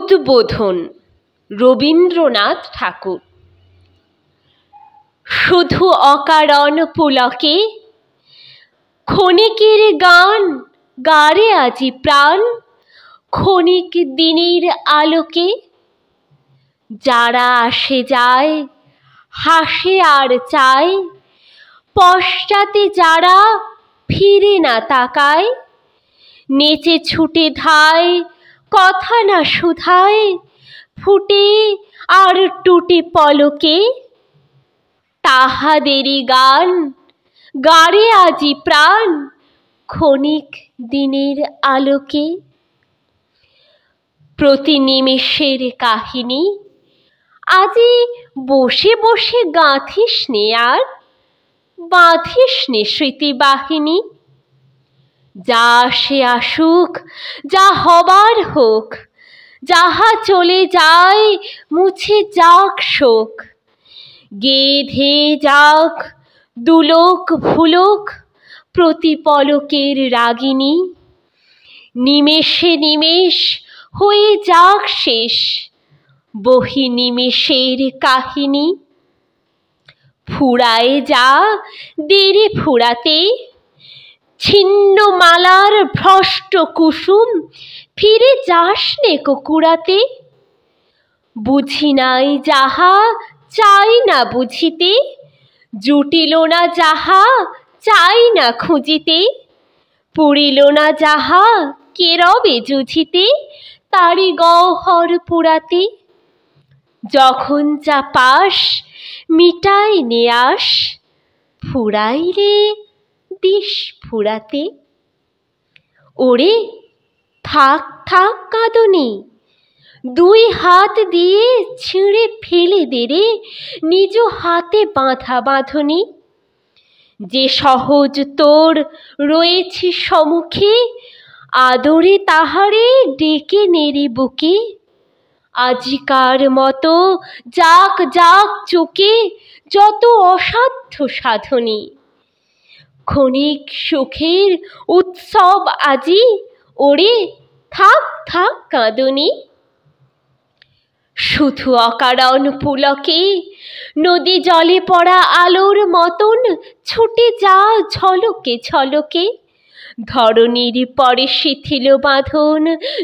উদ্বোধন রবীন্দ্রনাথ ঠাকুর। শুধু অকারণ পুলকে ক্ষণিকের গান গারে আজি প্রাণ, ক্ষণিক দিনের আলোকে। যারা আসে যায় হাসে আর চায়, পশ্চাতে যারা ফিরে না তাকায়। নেচে ছুটে ধায় কথা না শুধায়, ফুটে আর টুটে পলকে। তাহাদেরই গান গারে আজি প্রাণ, ক্ষণিক দিনের আলোকে। প্রতি নিমেষের কাহিনী আজি বসে বসে গাঁথিস নে আর, বাঁধিস নে স্মৃতিবাহিনী। যা আসে আসুক, যা হবার হোক, যাহা চলে যায় মুছে যাক শোক। গেয়ে ধেয়ে যাক দুলোক ভুলোক প্রতি পলকের রাগিনী। নিমেষে নিমেষ হয়ে যাক শেষ বহি নিমেষের কাহিনী। ফুরায় যা দেরে ফুরাতে, ছিন্ন মালার ভ্রষ্ট কুসুম ফিরে যাস নে কুড়াতে। বুঝি নাই যাহা চাই না বুঝিতে, জুটিল না যাহা চাই না খুঁজিতে। পুরিল না যাহা কে রবে জুঝিতে, তারি গহ্বর পুরাতে। যখন যা পাস মিটাই নে আস, ফুরাইলে দিস ফুরাতে। ওরে থাক থাক কাঁদুনি, দুই হাত দিয়ে ছিঁড়ে ফেলে দে রে নিজ হাতে বাঁধা বাঁধনি। যে সহজ তোর রয়েছে সম্মুখে, আদরে তাহারে ডেকে নে রে বুকে। আজিকার মতো যাক যাক চোকে যত অসাধ্য সাধনী। ক্ষণিক সুখের উৎসব আজি, ওরে থাক থাক কাঁদুনি। শুধু অকারণ পুলকে নদী জলে পড়া আলোর মতন ছুটে যা ঝলকে ঝলকে। ধরণীর পরে শিথিল বাঁধন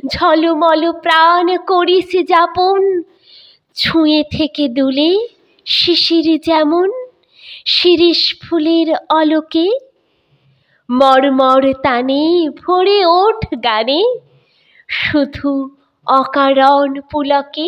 ঝলমল প্রাণ করিস যাপন। ছুঁয়ে থেকে দুলে শিশির যেমন শিরীষ ফুলের অলোকে। মর্মর তানে ভরে ওঠ গানে শুধু অকারণ পুলকে।